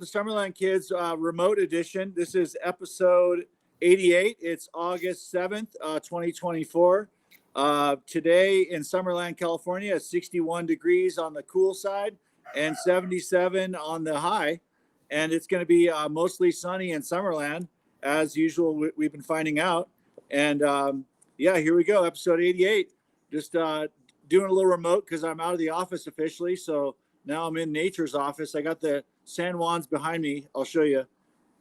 to Summerland Kids remote edition. This is episode 88. It's August 7th, 2024. Today in Summerland, California, it's 61 degrees on the cool side and 77 on the high. And it's going to be mostly sunny in Summerland, as usual, we've been finding out. And yeah, here we go, episode 88. Just doing a little remote because I'm out of the office officially. So now I'm in nature's office. I got the San Juans behind me. I'll show you.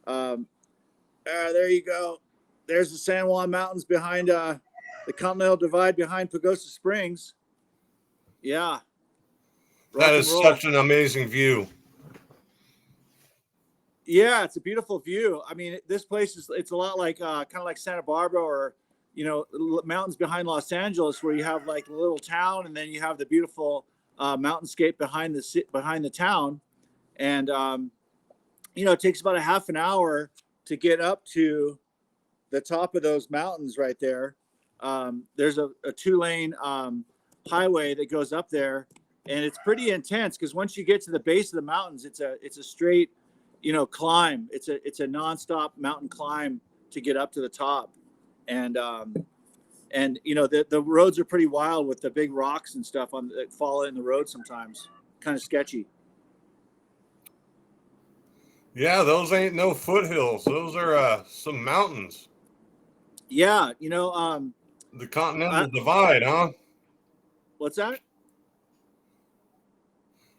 There you go. There's the San Juan Mountains behind the Continental Divide behind Pagosa Springs. Yeah. That is such an amazing view. Yeah, it's a beautiful view. I mean, this place it's a lot like kind of like Santa Barbara or, you know, mountains behind Los Angeles where you have like a little town and then you have the beautiful mountainscape behind the town. And, you know, it takes about a half an hour to get up to the top of those mountains right there. There's a 2-lane highway that goes up there, and it's pretty intense because once you get to the base of the mountains, it's a straight, you know, climb. It's a nonstop mountain climb to get up to the top. And you know, the roads are pretty wild with the big rocks and stuff that fall in the road sometimes. Kind of sketchy. Yeah, those ain't no foothills. Those are some mountains. Yeah, you know, the Continental Divide, huh? What's that?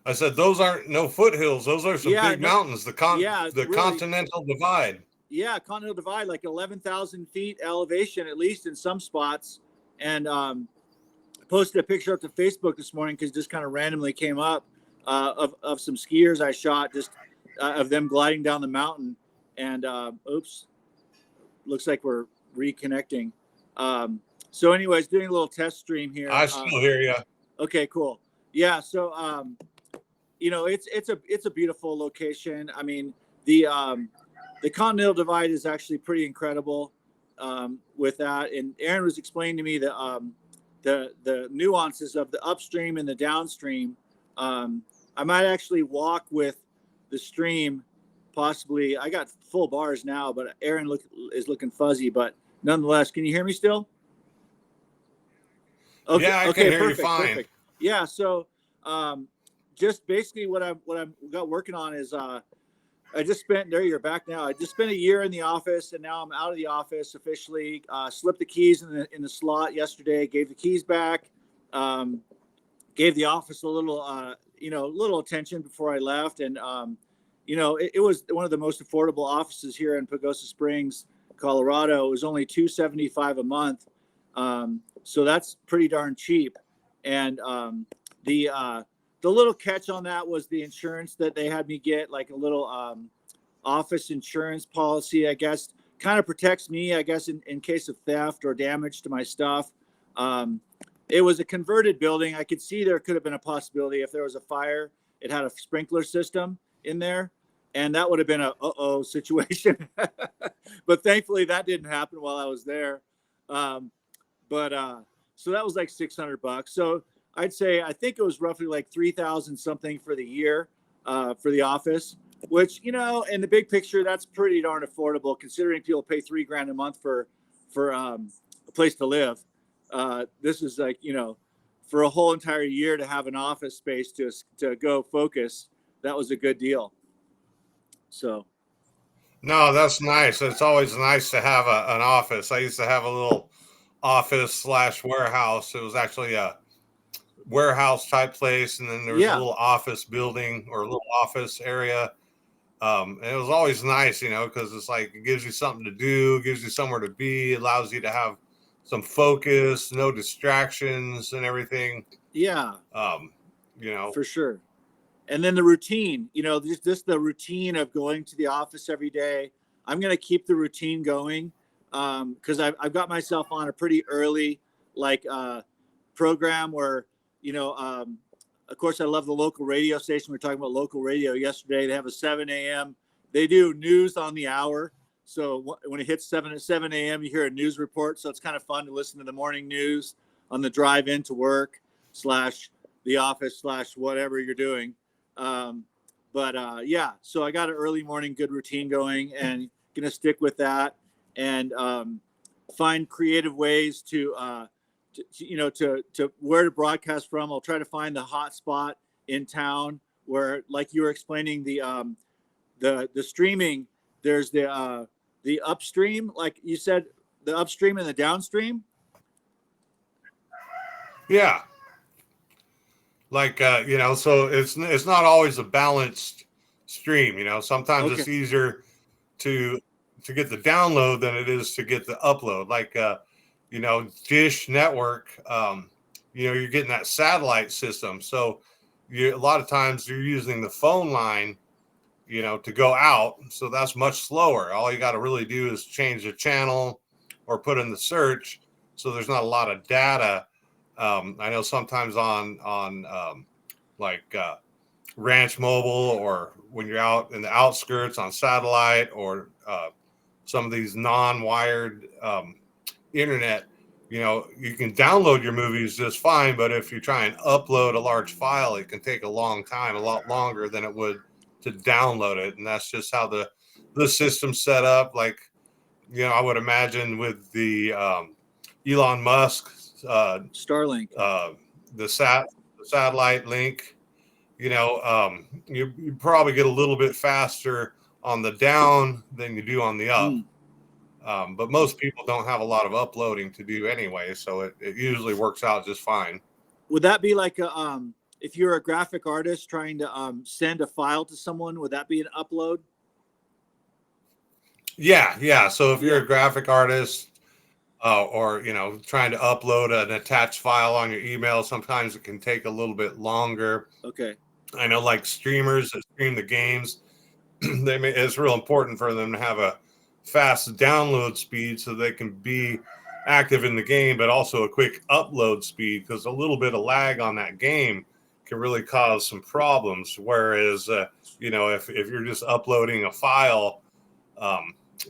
I said those aren't no foothills. Those are some big mountains. The Continental Divide. Yeah, Continental Divide, like 11,000 feet elevation, at least in some spots. And I posted a picture up to Facebook this morning because it just kind of randomly came up of some skiers I shot, just of them gliding down the mountain. And oops, looks like we're reconnecting. So anyways, doing a little test stream here. I still hear you. Okay, cool. Yeah, so you know, it's a beautiful location. I mean, the Continental Divide is actually pretty incredible with that. And Aaron was explaining to me the nuances of the upstream and the downstream. I might actually walk with the stream, possibly. I got full bars now, but Aaron is looking fuzzy. But nonetheless, can you hear me still? Okay, yeah, I can hear you fine. Perfect. Yeah, so just basically what I've got working on is I just spent, there you're back now. I just spent a year in the office and now I'm out of the office officially. Slipped the keys in the slot yesterday, gave the keys back, gave the office a little, you know, little attention before I left. And, you know, it was one of the most affordable offices here in Pagosa Springs, Colorado. It was only $275 a month. So that's pretty darn cheap. And the little catch on that was the insurance that they had me get, like a little office insurance policy, I guess, kind of protects me, I guess, in case of theft or damage to my stuff. It was a converted building. I could see there could have been a possibility if there was a fire. It had a sprinkler system in there, and that would have been a uh-oh situation. But thankfully, that didn't happen while I was there. So that was like $600. So I'd say, I think it was roughly like 3,000 something for the year for the office, which, you know, in the big picture, that's pretty darn affordable considering people pay $3,000 a month for a place to live. This is like, you know, for a whole entire year to have an office space to go focus. That was a good deal. So. No, that's nice. It's always nice to have an office. I used to have a little office/warehouse. It was actually a warehouse type place, and then there was a little office building or a little office area. And it was always nice, you know, because it's like it gives you something to do, gives you somewhere to be, allows you to have some focus, no distractions and everything. Yeah. You know, for sure. And then the routine, you know, just the routine of going to the office every day. I'm going to keep the routine going because I've got myself on a pretty early program where, you know, of course, I love the local radio station. We were talking about local radio yesterday. They have a 7 a.m. They do news on the hour. So when it hits 7 a.m., you hear a news report. So it's kind of fun to listen to the morning news on the drive into work / the office / whatever you're doing. But yeah, so I got an early morning good routine going, and gonna stick with that, and find creative ways to where to broadcast from. I'll try to find the hot spot in town where, like you were explaining, the streaming. There's the upstream, like you said, the upstream and the downstream. Yeah. Like, so it's not always a balanced stream. Sometimes Okay. it's easier to get the download than it is to get the upload. Like, Dish Network, you're getting that satellite system. So a lot of times you're using the phone line, to go out. So that's much slower. All you got to really do is change the channel or put in the search. So there's not a lot of data. I know sometimes on Ranch Mobile, or when you're out in the outskirts on satellite, or some of these non-wired internet, you can download your movies just fine, but if you try and upload a large file, it can take a long time, a lot longer than it would to download it. And that's just how the system's set up. Like, I would imagine with the Elon Musk Starlink. The satellite link, you probably get a little bit faster on the down than you do on the up. But most people don't have a lot of uploading to do anyway, so it usually works out just fine. Would that be like if you're a graphic artist trying to send a file to someone, would that be an upload? Yeah. So if you're a graphic artist, or trying to upload an attached file on your email, sometimes it can take a little bit longer. Okay. I know, like streamers that stream the games, it's real important for them to have a fast download speed so they can be active in the game, but also a quick upload speed, because a little bit of lag on that game can really cause some problems. Whereas, if you're just uploading a file,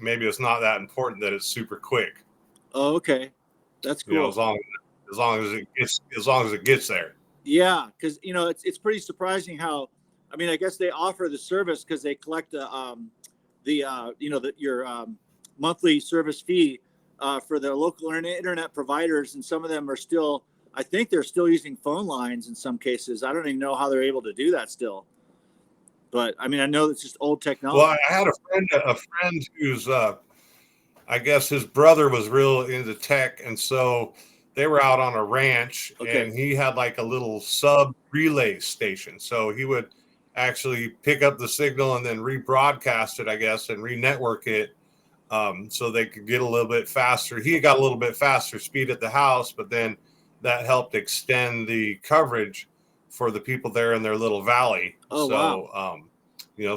maybe it's not that important that it's super quick. Oh, okay, that's cool. As long as it gets there. Yeah, because it's pretty surprising how, I guess they offer the service because they collect your monthly service fee for the local internet providers, and some of them are still, I think they're still using phone lines in some cases. I don't even know how they're able to do that still. But I know it's just old technology. Well, I had a friend who's I guess his brother was real into tech, and so they were out on a ranch, and he had like a little sub relay station. So he would actually pick up the signal and then rebroadcast it, I guess, and re-network it, so they could get a little bit faster. He got a little bit faster speed at the house, but then that helped extend the coverage for the people there in their little valley. Oh, so, wow.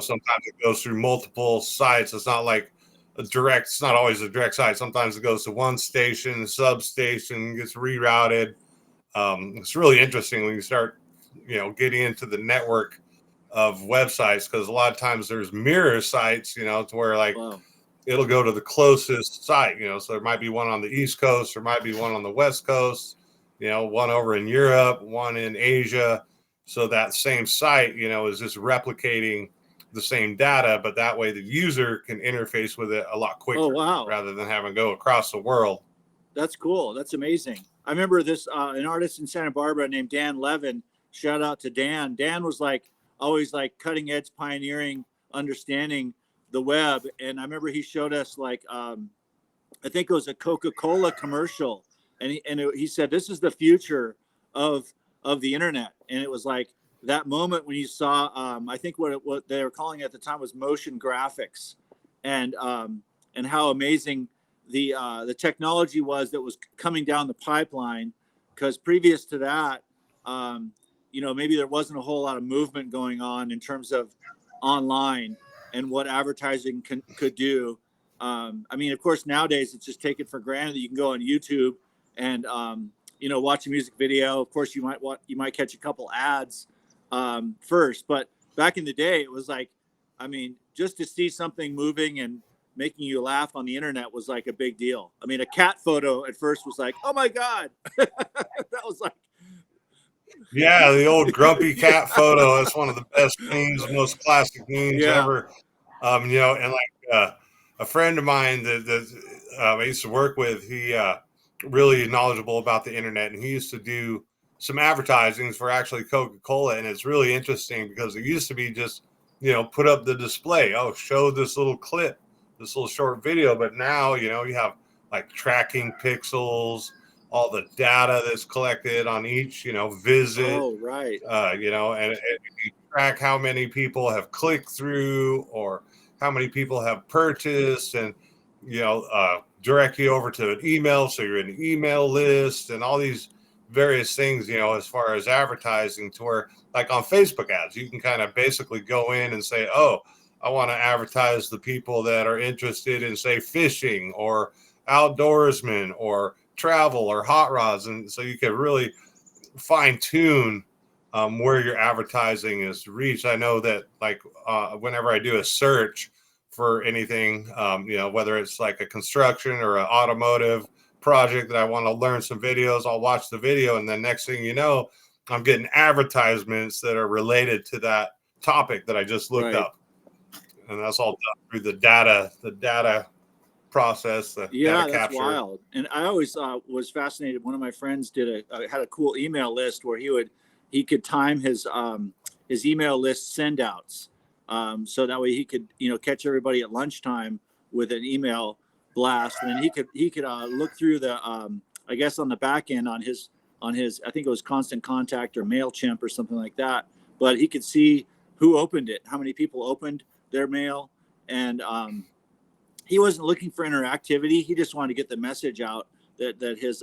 Sometimes it goes through multiple sites. It's not like it's not always a direct site. Sometimes it goes to one station, substation, gets rerouted. It's really interesting when you start, getting into the network of websites, because a lot of times there's mirror sites, to where it'll go to the closest site, so there might be one on the East Coast, there might be one on the West Coast, one over in Europe, one in Asia. So that same site, is just replicating the same data, but that way the user can interface with it a lot quicker. Rather than having to go across the world. That's cool. That's amazing. I remember this an artist in Santa Barbara named Dan Levin. Shout out to Dan. Dan was always cutting edge, pioneering, understanding the web. And I remember he showed us I think it was a Coca-Cola commercial, and he said, "This is the future of the internet." And it was that moment when you saw, I think what they were calling it at the time was motion graphics, and how amazing the technology was that was coming down the pipeline. Because previous to that, maybe there wasn't a whole lot of movement going on in terms of online and what advertising could do. Of course, nowadays it's just taken for granted that you can go on YouTube and watch a music video. Of course, you might catch a couple ads first, but back in the day, it was just to see something moving and making you laugh on the internet was a big deal. A cat photo at first was oh my God, that was Yeah, the old grumpy cat photo. That's one of the best memes, most classic memes Yeah. ever. And like a friend of mine that I used to work with, he really knowledgeable about the internet, and he used to do some advertisings for actually Coca-Cola, and it's really interesting because it used to be just put up the display. Oh, show this little clip, this little short video, but now you have like tracking pixels, all the data that's collected on each visit, Oh, right. and you track how many people have clicked through or how many people have purchased, and direct you over to an email, so you're in an email list and all these various things, as far as advertising, to where like on Facebook ads, you can kind of basically go in and say, oh, I want to advertise the people that are interested in, say, fishing or outdoorsmen or travel or hot rods. And so you can really fine tune where your advertising is reached. I know that like whenever I do a search for anything, whether it's like a construction or an automotive project that I want to learn some videos, I'll watch the video, and then next thing you know, I'm getting advertisements that are related to that topic that I just looked Right. up, and that's all done through the data process, the data Yeah, that's capture. wild. And I always was fascinated. One of my friends had a cool email list where he could time his email list send outs, so that way he could catch everybody at lunchtime with an email blast, and then he could look through the I guess on the back end on his I think it was Constant Contact or Mailchimp or something like that, but he could see who opened it, how many people opened their mail, and he wasn't looking for interactivity. He just wanted to get the message out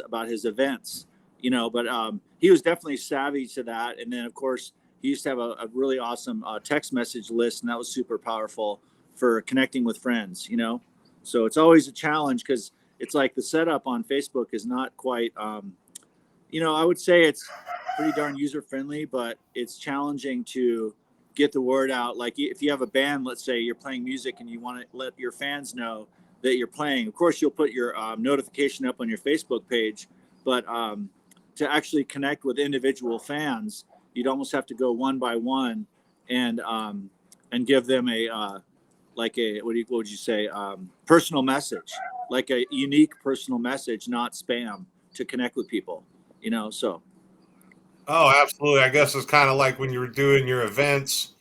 about his events, But he was definitely savvy to that. And then, of course, he used to have a really awesome text message list, and that was super powerful for connecting with friends. So it's always a challenge because it's like the setup on Facebook is not quite. I would say it's pretty darn user friendly, but it's challenging to get the word out. Like if you have a band, let's say you're playing music and you want to let your fans know that you're playing, of course you'll put your notification up on your Facebook page, but to actually connect with individual fans, you'd almost have to go one by one and give them a like a what would you say, personal message, like a unique personal message, not spam, to connect with people. So Oh, absolutely. I guess it's kind of like when you were doing your events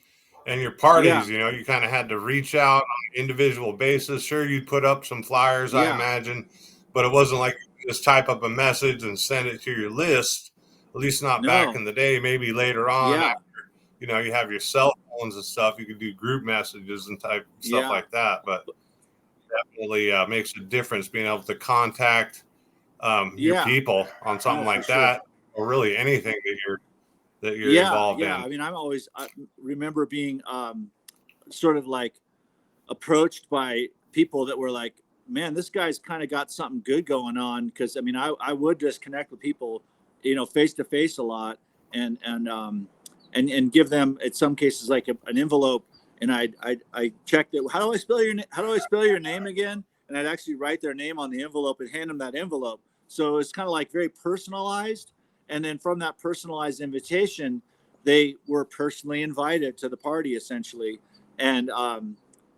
and your yeah, parties, you kind of had to reach out on an individual basis. Sure, you'd put up some flyers, I yeah, imagine, but it wasn't like you could just type up a message and send it to your list, at least not back no, in the day. Maybe later on, yeah, after, you have your cell phones and stuff, you could do group messages and type stuff yeah, like that. But definitely makes a difference being able to contact your yeah, people on something no, for like sure. that, or really anything that you're Yeah, involved yeah. in. I mean, I remember being sort of like approached by people that were like, man, this guy's kind of got something good going on. Cause I mean, I would just connect with people, face to face a lot, and give them, in some cases, like an envelope. And I checked it. How do I spell your name again? And I'd actually write their name on the envelope and hand them that envelope. So it's kind of like very personalized. And then from that personalized invitation, they were personally invited to the party essentially. And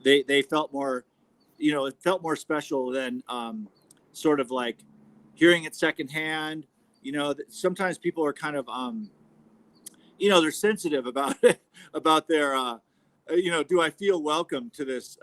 they felt more, it felt more special than sort of like hearing it secondhand. Sometimes people are kind of, they're sensitive about it, about their, do I feel welcome to this,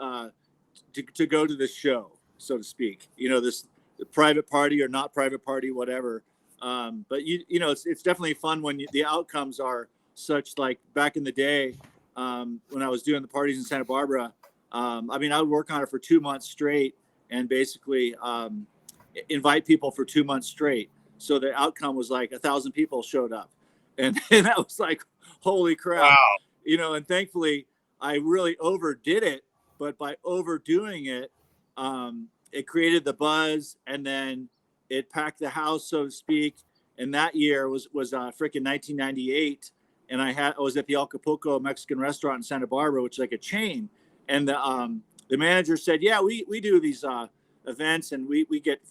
to go to this show, so to speak, this private party or not private party, whatever. But it's definitely fun when the outcomes are such. Like back in the day, when I was doing the parties in Santa Barbara, I mean, I would work on it for 2 months straight and basically invite people for 2 months straight. So the outcome was like 1,000 people showed up, and that was like, holy crap, Wow. And thankfully I really overdid it, but by overdoing it, it created the buzz, and then it packed the house, so to speak. And that year was freaking 1998, and I was at the Acapulco Mexican restaurant in Santa Barbara, which is like a chain. And the manager said, "Yeah, we do these events, and we get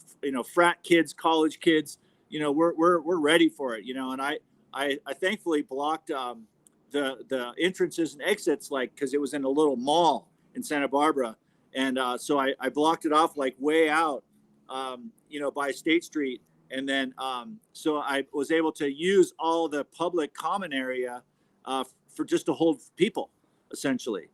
frat kids, college kids. We're ready for it." And I thankfully blocked the entrances and exits, like, because it was in a little mall in Santa Barbara, and so I blocked it off like way out, by State Street, and then so I was able to use all the public common area for just to hold people, essentially.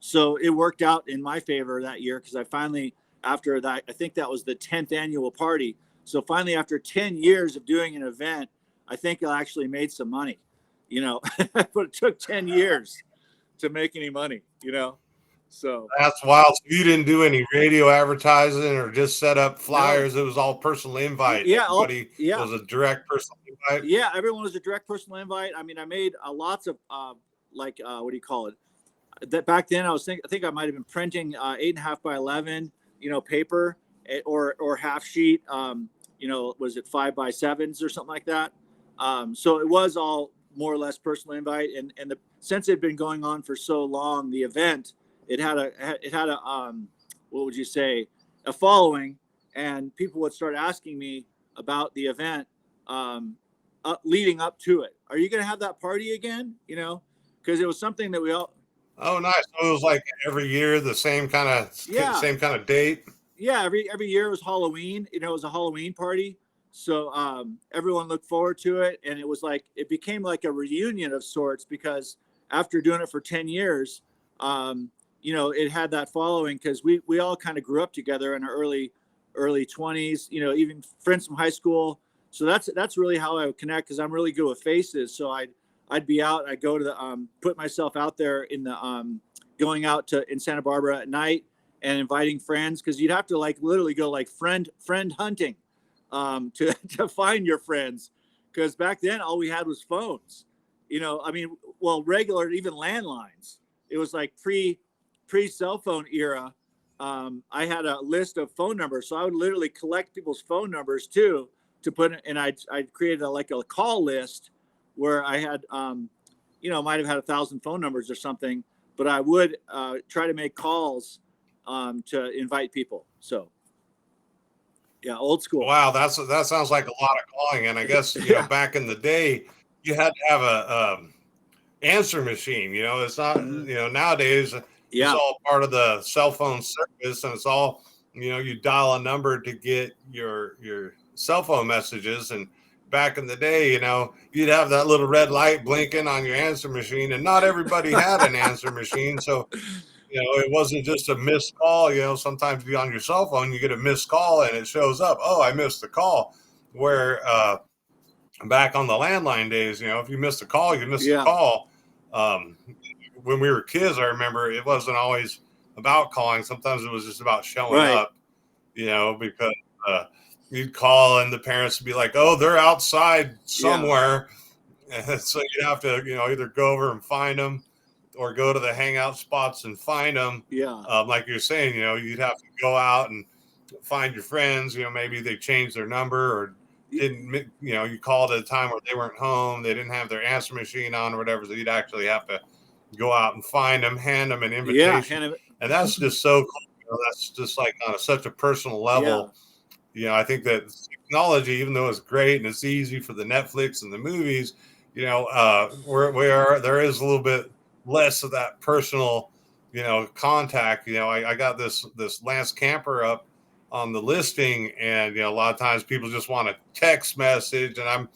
So it worked out in my favor that year, because I finally, after that, I think that was the 10th annual party. So finally, after 10 years of doing an event, I think I actually made some money, but it took 10 years to make any money, so. That's wild. So you didn't do any radio advertising or just set up flyers. No. It was all personal invite. Yeah. Everybody Yeah. was a direct personal invite. Yeah. Everyone was a direct personal invite. I mean, I made lots of, what do you call it? That back then I think I might've been printing 8.5 by 11, paper, or half sheet, was it 5 by 7s or something like that? So it was all more or less personal invite. And since it had been going on for so long, the event, it had a what would you say, a following, and people would start asking me about the event, leading up to it. Are you going to have that party again? Because it was something that we all. Oh, nice. So it was like every year the same kind of date. Yeah, every year it was Halloween. It was a Halloween party, so everyone looked forward to it, and it became like a reunion of sorts, because after doing it for 10 years, it had that following, because we all kind of grew up together in our early 20s. Even friends from high school. So that's really how I would connect, because I'm really good with faces. So I'd be out. I'd go to the put myself out there in the going out in Santa Barbara at night and inviting friends, because you'd have to literally go friend hunting to find your friends, because back then all we had was phones. Regular, even landlines. It was like pre cell phone era. I had a list of phone numbers, so I would literally collect people's phone numbers too to put, and I'd created a call list where I had, might have had 1,000 phone numbers or something, but I would try to make calls to invite people. So, yeah, old school. Wow, that sounds like a lot of calling. And I guess back in the day, you had to have a answer machine. It's not. Mm-hmm. Nowadays it's all part of the cell phone service, and it's all you dial a number to get your cell phone messages. And back in the day, you'd have that little red light blinking on your answer machine, and not everybody had an answer machine. So, it wasn't just a missed call. Sometimes on your cell phone, you get a missed call and it shows up, oh, I missed the call. Where back on the landline days, if you missed a call, you missed a call. When we were kids, I remember it wasn't always about calling. Sometimes it was just about showing up, because you'd call and the parents would be like, oh, they're outside somewhere. And so you'd have to, either go over and find them or go to the hangout spots and find them. Yeah. Like you're saying, you'd have to go out and find your friends. Maybe they changed their number or didn't, you called at a time where they weren't home. They didn't have their answer machine on or whatever. So you'd actually have to go out and find them, hand them an invitation. And that's just so cool. That's just like on such a personal level. I think that technology, even though it's great and it's easy for the Netflix and the movies, there is a little bit less of that personal, contact. I got this Lance Camper up on the listing, and a lot of times people just want a text message, and I'm,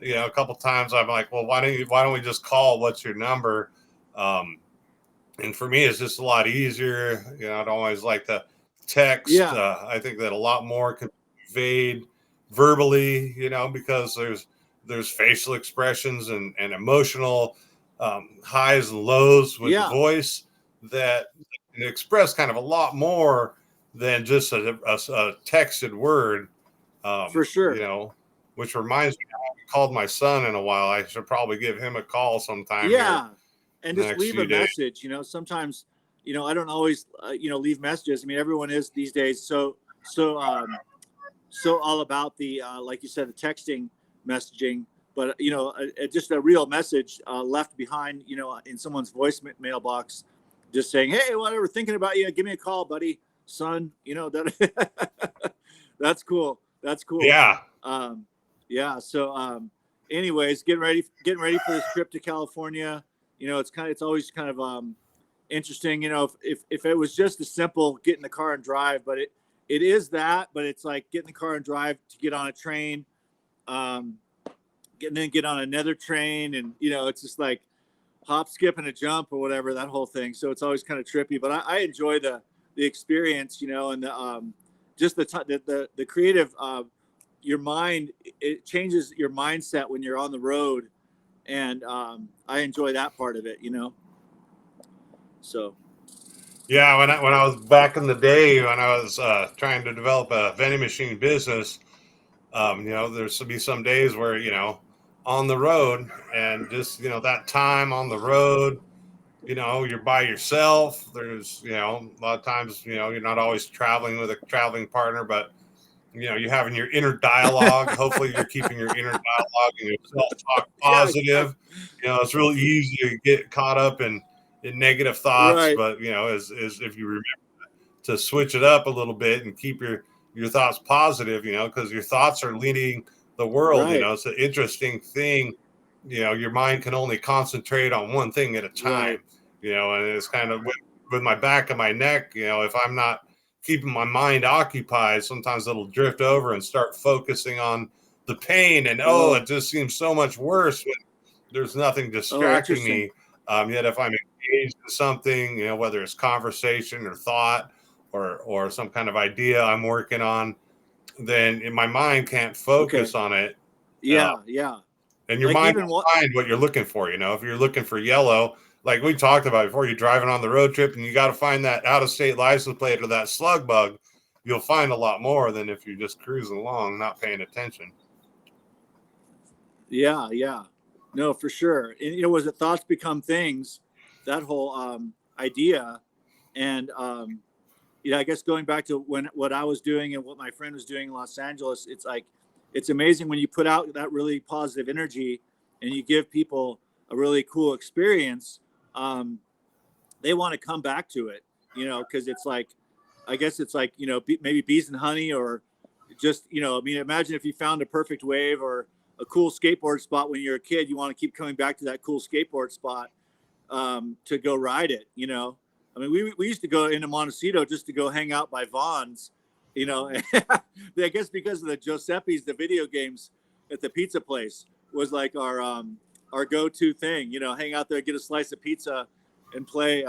a couple times I'm like, well, why don't we just call? What's your number? And for me, it's just a lot easier. I don't always like to text. I think that a lot more can be conveyed verbally, because there's facial expressions and emotional highs and lows with the voice that can express kind of a lot more than just a texted word. For sure. Which reminds me, I haven't called my son in a while. I should probably give him a call sometime. And just leave a message. Sometimes, I don't always, leave messages. I mean, everyone is these days so all about the, like you said, the texting messaging, but just a real message left behind, in someone's voice mailbox, just saying, hey, whatever, thinking about you, give me a call, buddy, son. That that's cool. Yeah. So anyways, getting ready for this trip to California. It's always kind of interesting. If it was just a simple get in the car and drive, but it is that, but it's like get in the car and drive to get on a train, get on another train, and it's just like hop, skip, and a jump or whatever, that whole thing. So it's always kind of trippy, but I enjoy the experience, and the just the creative. Your mind, it changes your mindset when you're on the road, and I enjoy that part of it. So. Yeah, when I was back in the day when I was trying to develop a vending machine business, there's to be some days where on the road and just that time on the road, you're by yourself. There's a lot of times you're not always traveling with a traveling partner, but you're having your inner dialogue. Hopefully you're keeping your inner dialogue and your self-talk positive. It's real easy to get caught up in negative thoughts, Right. but as if you remember to switch it up a little bit and keep your thoughts positive, because your thoughts are leading the world. Right. It's an interesting thing. Your mind can only concentrate on one thing at a time. Right. And it's kind of with my back and my neck, if I'm not keeping my mind occupied, sometimes it'll drift over and start focusing on the pain, and it just seems so much worse when there's nothing distracting me. Yet if I'm engaged in something, whether it's conversation or thought or some kind of idea I'm working on, then my mind can't focus on it. Yeah. Yeah. And your Like mind even will find what you're looking for. If you're looking for yellow, like we talked about before, you're driving on the road trip and you got to find that out-of-state license plate or that slug bug, you'll find a lot more than if you're just cruising along, not paying attention. Yeah. Yeah. No, for sure. And was it thoughts become things? That whole idea, and I guess going back to what I was doing and what my friend was doing in Los Angeles, it's like it's amazing when you put out that really positive energy and you give people a really cool experience. They want to come back to it, because it's like, I guess it's like, maybe bees and honey, or just, imagine if you found a perfect wave or a cool skateboard spot when you're a kid, you want to keep coming back to that cool skateboard spot to go ride it. I mean, we used to go into Montecito just to go hang out by Vaughn's, I guess because of the Giuseppe's, the video games at the pizza place was like our go-to thing, hang out there, get a slice of pizza and play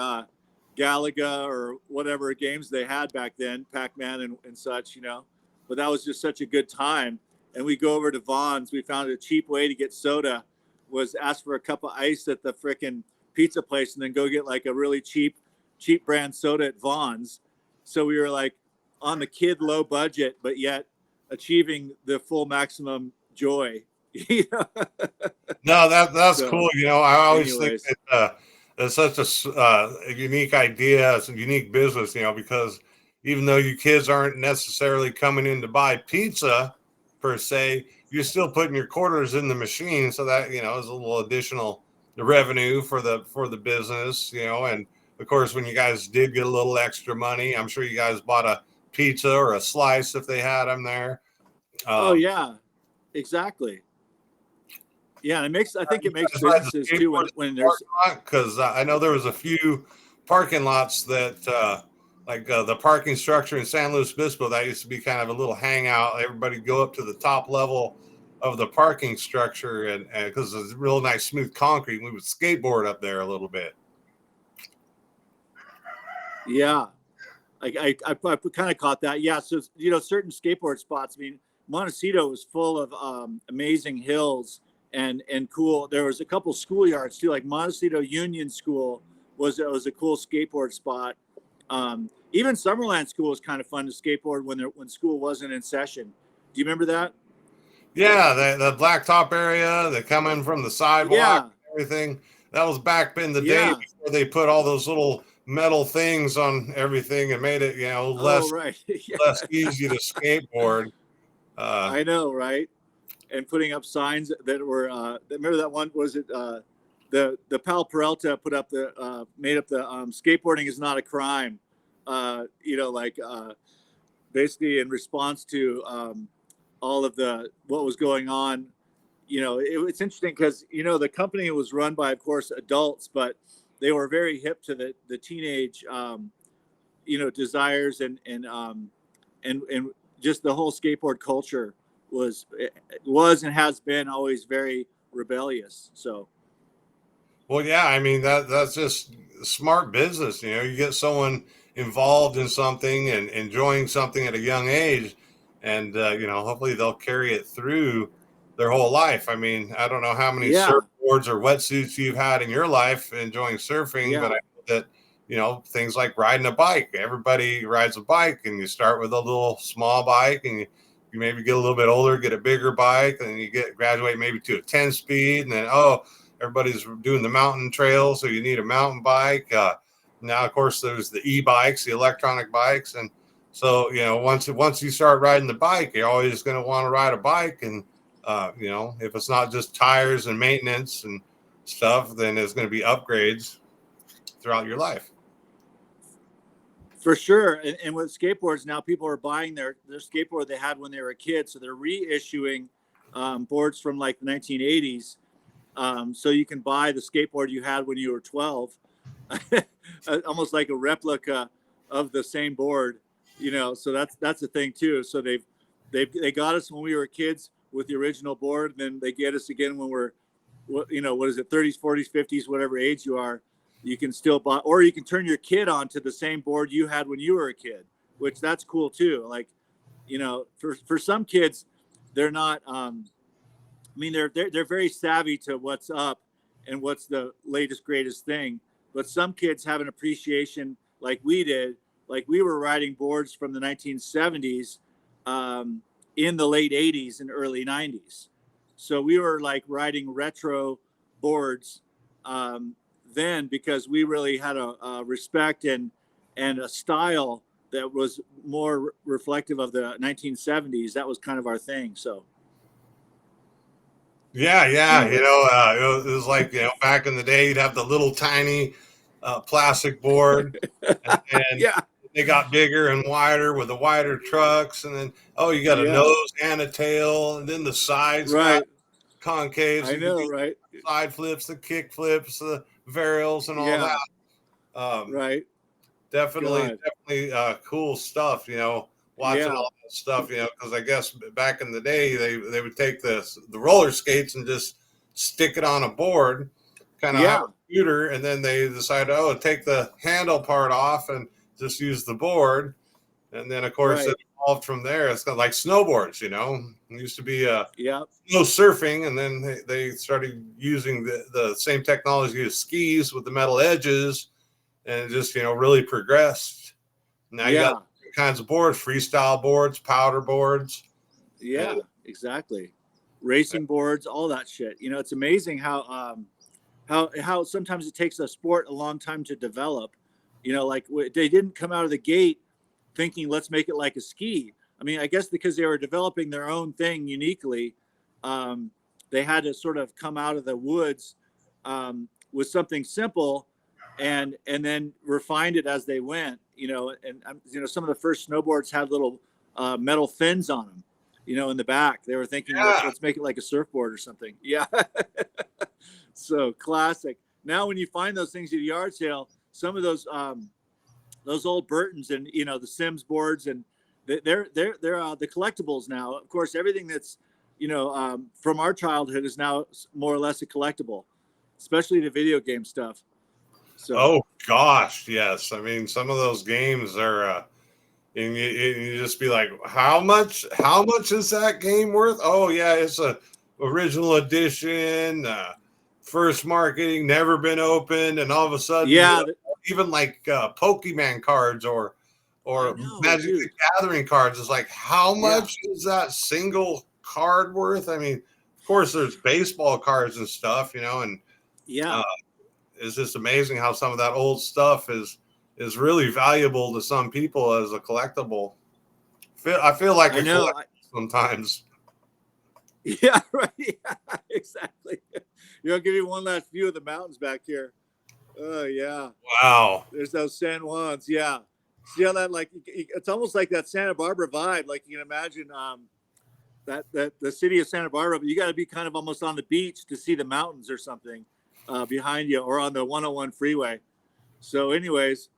Galaga or whatever games they had back then, Pac-Man and such, but that was just such a good time. And we go over to Vaughn's. We found a cheap way to get soda was ask for a cup of ice at the frickin' pizza place and then go get like a really cheap brand soda at Vaughn's. So we were like on the kid low budget, but yet achieving the full maximum joy. No, that's So, cool. I always anyways. think that it's such a unique idea. It's a unique business, because even though you kids aren't necessarily coming in to buy pizza per se, you're still putting your quarters in the machine. So that, is a little additional revenue for the business, and of course, when you guys did get a little extra money, I'm sure you guys bought a pizza or a slice if they had them there. Oh yeah, exactly. Yeah, and I think it makes businesses too when there's, because I know there was a few parking lots that like the parking structure in San Luis Obispo, that used to be kind of a little hangout. Everybody go up to the top level of the parking structure, and because it's real nice smooth concrete, we would skateboard up there a little bit. yeah. I kind of caught that. Yeah. So, certain skateboard spots, I mean, Montecito was full of amazing hills and cool. There was a couple schoolyards too, like Montecito Union School was a cool skateboard spot. Even Summerland School was kind of fun to skateboard when school wasn't in session. Do you remember that? Yeah, the blacktop area, they come in from the sidewalk, Yeah. everything. That was back in the day Yeah. before they put all those little metal things on everything and made it, Oh, right. Yeah. less easy to skateboard. I know, right? And putting up signs that were remember that one, was it the Pal Peralta put up made up the skateboarding is not a crime, basically in response to all of what was going on, it's interesting because, the company was run by, of course, adults, but they were very hip to the teenage, desires and just the whole skateboard culture was and has been always very rebellious. So, Well, yeah, I mean that's just smart business. You get someone involved in something and enjoying something at a young age, and hopefully they'll carry it through their whole life. I mean, I don't know how many yeah, surfboards or wetsuits you've had in your life enjoying surfing, but yeah, I know that things like riding a bike. Everybody rides a bike, and you start with a little small bike, and you maybe get a little bit older, get a bigger bike, and you graduate maybe to a 10 speed, and then everybody's doing the mountain trail, so you need a mountain bike. Now, of course, there's the e-bikes, the electronic bikes, and so once you start riding the bike, you're always going to want to ride a bike, and if it's not just tires and maintenance and stuff, then there's going to be upgrades throughout your life. for sure. And with skateboards now, people are buying their skateboard they had when they were a kid, so they're reissuing boards from like the 1980s. So you can buy the skateboard you had when you were 12, almost like a replica of the same board, so that's the thing too. So they got us when we were kids with the original board, and then they get us again when we're, what is it, 30s, 40s, 50s, whatever age you are. You can still buy, or you can turn your kid on to the same board you had when you were a kid, which that's cool too. Like, for some kids, they're not, they're very savvy to what's up and what's the latest greatest thing. But some kids have an appreciation like we did. Like we were riding boards from the 1970s, in the late 80s and early 90s. So we were like riding retro boards, then, because we really had a respect and a style that was more reflective of the 1970s. That was kind of our thing. So. Yeah, Anyways. it was like back in the day, you'd have the little tiny plastic board, and Yeah. they got bigger and wider with the wider trucks, and then you got a Yeah. nose and a tail, and then the sides got Right. concave, so I you could know. do Right. side flips, the kick flips, the varials, and all Yeah. that. Right. Definitely, God. definitely cool stuff. Watching Yeah. all that stuff. Because I guess back in the day they would take the roller skates and just stick it on a board, kind of have Yeah. a scooter, and then they decided, take the handle part off and just use the board. And then of course Right. it evolved from there. It's kind of like snowboards. It used to be Yeah. snow surfing, and then they started using the same technology as skis with the metal edges, and it just really progressed. Now you got Yeah. kinds of boards, freestyle boards, powder boards, and Yeah. Exactly. Racing boards, all that shit. It's amazing how sometimes it takes a sport a long time to develop. Like they didn't come out of the gate thinking let's make it like a ski. I mean, I guess because they were developing their own thing uniquely, they had to sort of come out of the woods, with something simple, and then refined it as they went. And some of the first snowboards had little metal fins on them. In the back, they were thinking yeah, let's make it like a surfboard or something. Yeah. So classic. Now, when you find those things at a yard sale, some of those old Burtons and the Sims boards, and they're the collectibles now. Of course, everything that's from our childhood is now more or less a collectible, especially the video game stuff. So oh gosh, yes. I mean, some of those games are, and you just be like, how much? How much is that game worth? Oh yeah, it's a original edition, first marketing, never been opened, and all of a sudden, yeah, even like Pokemon cards I or know, Magic the dude. Gathering cards is like, how Yeah, much is that single card worth? I mean, of course, there's baseball cards and stuff, and yeah, uh, it's just amazing how some of that old stuff is really valuable to some people as a collectible. I feel like I a know. collector sometimes. Yeah, right. Yeah, exactly. I'll give you one last view of the mountains back here. Oh yeah, Wow. there's those San Juans. Yeah, see how that, like, it's almost like that Santa Barbara vibe. Like you can imagine, that the city of Santa Barbara, but you got to be kind of almost on the beach to see the mountains or something behind you, or on the 101 freeway. So, anyways,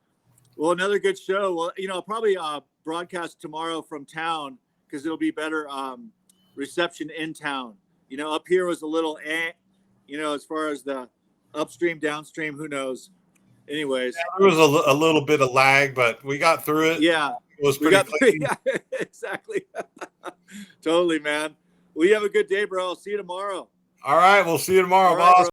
well, another good show. Well, I'll probably broadcast tomorrow from town because it'll be better reception in town. Up here was a little, as far as the upstream, downstream, who knows. Anyways, there was a little bit of lag, but we got through it. Yeah, it was pretty clean. Yeah, exactly. Totally, man. Well, you have a good day, bro. I'll see you tomorrow. All right, we'll see you tomorrow, All right, boss. bro.